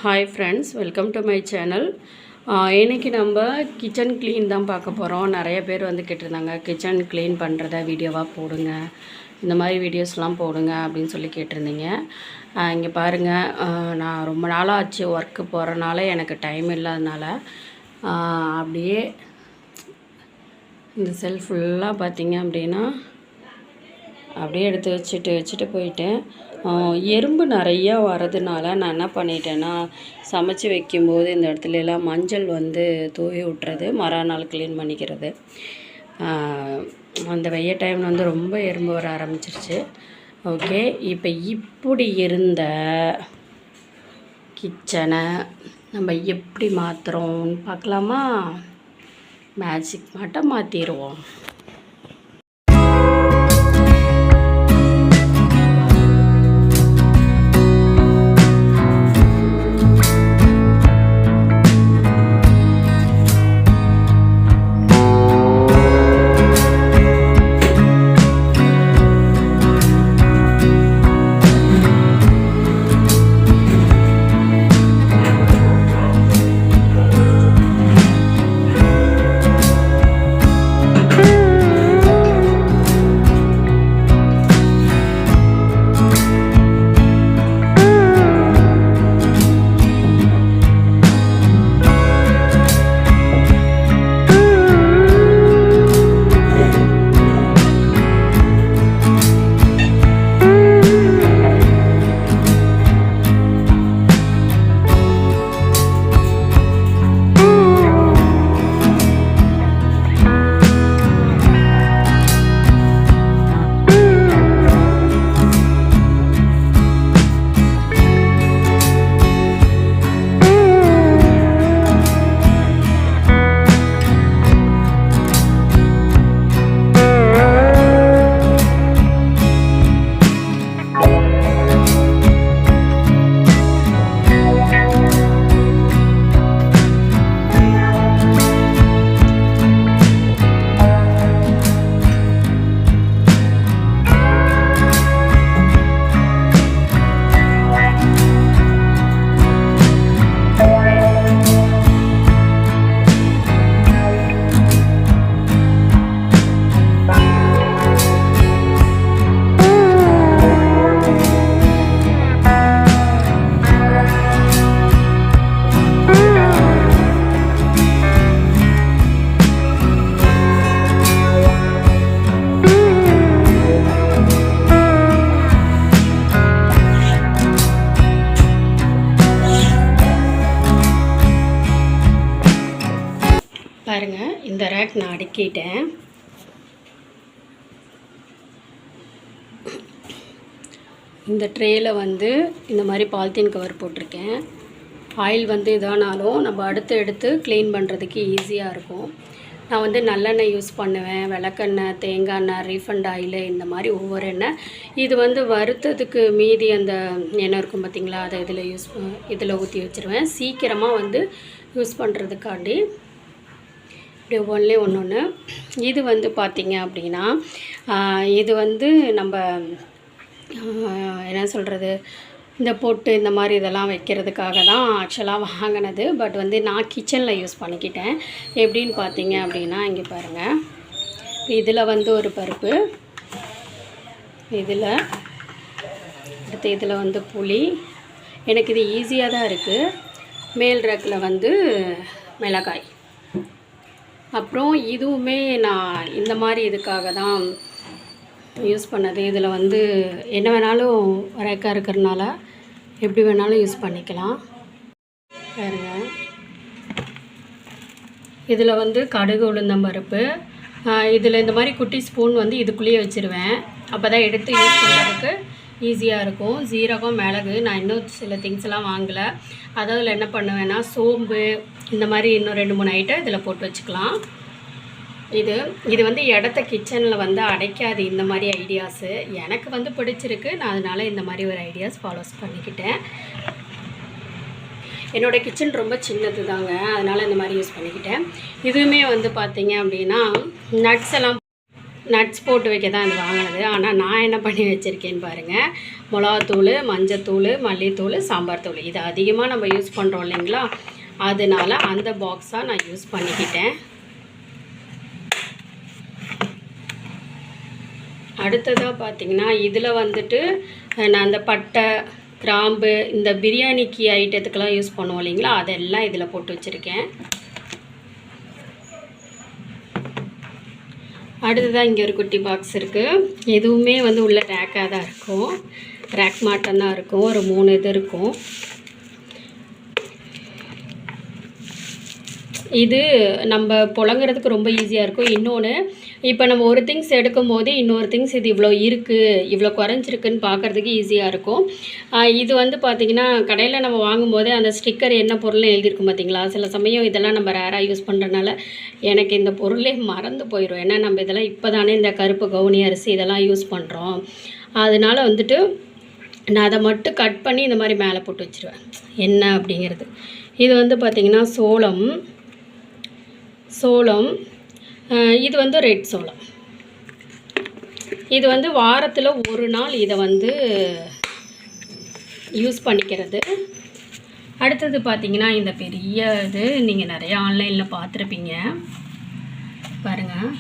Hi friends, welcome to my channel. இன்னைக்கு நம்ம kitchen clean தான் பார்க்க போகிறோம். நிறைய பேர் வந்து கேட்டிருந்தாங்க கிச்சன் க்ளீன் பண்ணுறத வீடியோவாக போடுங்க, இந்த மாதிரி வீடியோஸ்லாம் போடுங்க அப்படின்னு சொல்லி கேட்டிருந்தீங்க. இங்கே பாருங்கள், நான் ரொம்ப நாளாக ஆச்சு ஒர்க்கு போகிறனால எனக்கு டைம் இல்லாதனால அப்படியே இந்த செல்ஃப் ஃபுல்லாக பார்த்திங்க அப்படின்னா அப்படியே எடுத்து வச்சுட்டு போயிட்டேன். எறும்பு நிறையா வரதுனால நான் என்ன பண்ணிட்டேன்னா, சமைச்சு வைக்கும்போது இந்த இடத்துல எல்லாம் மஞ்சள் வந்து தூவி விட்டுறது, மறுநாள் க்ளீன் பண்ணிக்கிறது. அந்த வெய்ய டைமில் வந்து ரொம்ப எறும்பு வர ஆரம்பிச்சிருச்சு. ஓகே, இப்போ இப்படி இருந்த கிச்சனை நம்ம எப்படி மாற்றுறோம்னு பார்க்கலாமா? மேஜிக் மட்டும் மாற்றிடுவோம். பாருங்கள், இந்த ரேக் நான் அடுக்கிட்டேன். இந்த ட்ரேயில் வந்து இந்த மாதிரி பாலித்தீன் கவர் போட்டிருக்கேன். ஆயில் வந்து இதானாலும் நம்ம எடுத்து க்ளீன் பண்ணுறதுக்கு ஈஸியாக இருக்கும். நான் வந்து நல்லெண்ணெய் யூஸ் பண்ணுவேன், விளக்கெண்ணெய், தேங்காய் எண்ணெய், ரீஃபண்ட் ஆயில், இந்த மாதிரி ஒவ்வொரு எண்ணெய். இது வந்து வறுத்ததுக்கு மீதி அந்த எண்ணெய் இருக்கும் பார்த்திங்களா, அதை இதில் ஊற்றி வச்சுருவேன். சீக்கிரமாக வந்து யூஸ் பண்ணுறதுக்காண்டி இப்படி ஒன்று. இது வந்து பார்த்திங்க அப்படின்னா, இது வந்து நம்ம என்ன சொல்கிறது, இந்த பொட்டு இந்த மாதிரி இதெல்லாம் வைக்கிறதுக்காக தான் ஆக்சுவலாக வாங்கினது. பட் வந்து நான் கிச்சனில் யூஸ் பண்ணிக்கிட்டேன். எப்படின்னு பார்த்தீங்க அப்படின்னா, இங்கே பாருங்கள், இதில் வந்து ஒரு பருப்பு, இதில் வந்து புளி. எனக்கு இது ஈஸியாக தான் இருக்குது. மேல் ரேக்கில் வந்து மிளகாய். அப்புறம் இதுவுமே நான் இந்த மாதிரி இதுக்காக தான் யூஸ் பண்ணது. இதில் வந்து என்ன வேணாலும் ரேக்காக இருக்கிறதுனால எப்படி வேணாலும் யூஸ் பண்ணிக்கலாம். பாருங்க, இதில் வந்து கடுகு, உளுந்தம்பருப்பு. இதில் இந்த மாதிரி குட்டி ஸ்பூன் வந்து இதுக்குள்ளேயே வச்சுருவேன். அப்போ தான் எடுத்து யூஸ் பண்ணுறதுக்கு ஈஸியாக இருக்கும். சீரகம், மிளகு, நான் இன்னும் சில திங்ஸ் எல்லாம் வாங்கலை. அதாவது என்ன பண்ணுவேன்னா, சோம்பு, இந்த மாதிரி இன்னும் 2-3 ஐட்டம் இதில் போட்டு வச்சுக்கலாம். இது வந்து இடத்த கிச்சனில் வந்து அடைக்காது. இந்த மாதிரி ஐடியாஸு எனக்கு வந்து பிடிச்சிருக்கு. நான் அதனால் இந்த மாதிரி ஒரு ஐடியாஸ் ஃபாலோஸ் பண்ணிக்கிட்டேன். என்னோடய கிச்சன் ரொம்ப சின்னது தாங்க, அதனால் இந்த மாதிரி யூஸ் பண்ணிக்கிட்டேன். இதுவுமே வந்து பார்த்திங்க அப்படின்னா நட்ஸ் எல்லாம் நட்ஸ் போட்டு வைக்க தான் இது வாங்கினது. ஆனால் நான் என்ன பண்ணி வச்சுருக்கேன்னு பாருங்கள், மிளகாத்தூள், மஞ்சத்தூள், மல்லித்தூள், சாம்பார் தூள் இது அதிகமாக நம்ம யூஸ் பண்ணுறோம் இல்லைங்களா, அதனால் அந்த பாக்ஸாக நான் யூஸ் பண்ணிக்கிட்டேன். அடுத்ததாக பார்த்திங்கன்னா இதில் வந்துட்டு நான் அந்த பட்டை, கிராம்பு, இந்த பிரியாணிக்கு ஐட்டத்துக்கெல்லாம் யூஸ் பண்ணுவோம் இல்லைங்களா, அதெல்லாம் இதில் போட்டு வச்சுருக்கேன். அடுத்ததாக இங்கே ஒரு குட்டி பாக்ஸ் இருக்குது. எதுவுமே வந்து உள்ள ரேக்காக தான் இருக்கும், ரேக் மாட்டம் தான் இருக்கும். ஒரு 3 இது இருக்கும். இது நம்ம புழங்குறதுக்கு ரொம்ப ஈஸியாக இருக்கும். இன்னொன்று, இப்போ நம்ம ஒரு திங்ஸ் எடுக்கும் போது இன்னொரு திங்ஸ் இது இவ்வளோ இருக்குது, இவ்வளோ குறைஞ்சிருக்குன்னு பார்க்குறதுக்கு ஈஸியாக இருக்கும். இது வந்து பார்த்திங்கன்னா கடையில் நம்ம வாங்கும்போதே அந்த ஸ்டிக்கர் என்ன பொருள்னு எழுதியிருக்கும் பார்த்திங்களா. சில சமயம் இதெல்லாம் நம்ம ரேராக யூஸ் பண்ணுறதுனால எனக்கு இந்த பொருளே மறந்து போயிடும். ஏன்னா நம்ம இதெல்லாம் இப்போ தானே இந்த கருப்பு கவுனி அரிசி இதெல்லாம் யூஸ் பண்ணுறோம். அதனால் வந்துட்டு நான் அதை மட்டும் கட் பண்ணி இந்த மாதிரி மேலே போட்டு வச்சுருவேன் என்ன அப்படிங்கிறது. இது வந்து பார்த்திங்கன்னா சோளம், இது வந்து ரெட் சோளம். இது வந்து வாரத்தில் ஒரு நாள் இதை வந்து யூஸ் பண்ணிக்கிறது. அடுத்தது பார்த்திங்கன்னா இந்த பெரிய இது நீங்கள் நிறைய ஆன்லைனில் பார்த்துருப்பீங்க பாருங்கள்.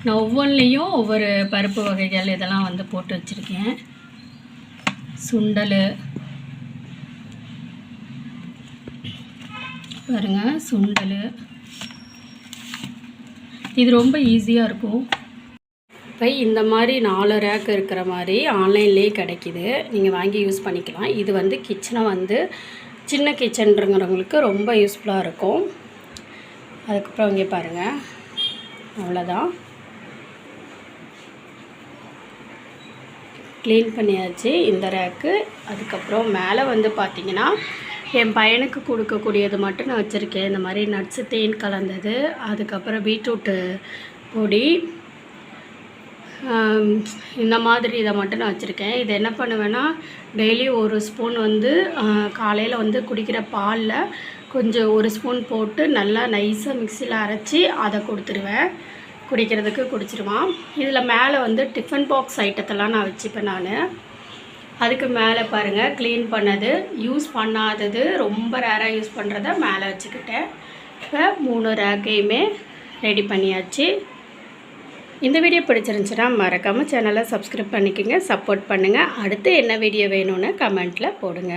நான் ஒவ்வொன்றிலையும் ஒவ்வொரு பருப்பு வகைகள் இதெல்லாம் வந்து போட்டு வச்சுருக்கேன். சுண்டல் பாருங்கள், சுண்டல் இது ரொம்ப ஈஸியாக இருக்கும். இப்போ இந்த மாதிரி 4 ரேக் இருக்கிற மாதிரி ஆன்லைன்லேயே கிடைக்கிது, நீங்கள் வாங்கி யூஸ் பண்ணிக்கலாம். இது வந்து கிச்சனை வந்து சின்ன கிச்சன்ங்கிறவங்களுக்கு ரொம்ப யூஸ்ஃபுல்லாக இருக்கும். அதுக்கப்புறம் இங்கே பாருங்கள், அவ்வளோதான், க்ளீன் பண்ணியாச்சு இந்த ரேக்கு. அதுக்கப்புறம் மேலே வந்து பார்த்திங்கன்னா என் பையனுக்கு கொடுக்கக்கூடியது மட்டும் நான் வச்சுருக்கேன். இந்த மாதிரி நட்ஸு, தேன் கலந்தது, அதுக்கப்புறம் பீட்ரூட்டு பொடி, இந்த மாதிரி இதை மட்டும் நான் வச்சுருக்கேன். இதை என்ன பண்ணுவேன்னா டெய்லி 1 ஸ்பூன் வந்து காலையில் வந்து குடிக்கிற பாலில் கொஞ்சம் 1 ஸ்பூன் போட்டு நல்லா நைஸாக மிக்சியில் அரைச்சி அதை கொடுத்துருவேன். குடிக்கிறதுக்கு குடிச்சிருவான். இதில் மேலே வந்து டிஃபன் பாக்ஸ் ஐட்டத்தெல்லாம் நான் வச்சுப்பேன் நான். அதுக்கு மேலே பாருங்கள், க்ளீன் பண்ணது, யூஸ் பண்ணாதது, ரொம்ப ரேராக யூஸ் பண்ணுறத மேலே வச்சுக்கிட்டேன். இப்போ 3 ரேக்கையுமே ரெடி பண்ணியாச்சு. இந்த வீடியோ பிடிச்சிருந்துச்சுன்னா மறக்காமல் சேனலை சப்ஸ்கிரைப் பண்ணிக்கோங்க, சப்போர்ட் பண்ணுங்கள். அடுத்து என்ன வீடியோ வேணும்னு கமெண்ட்டில் போடுங்க.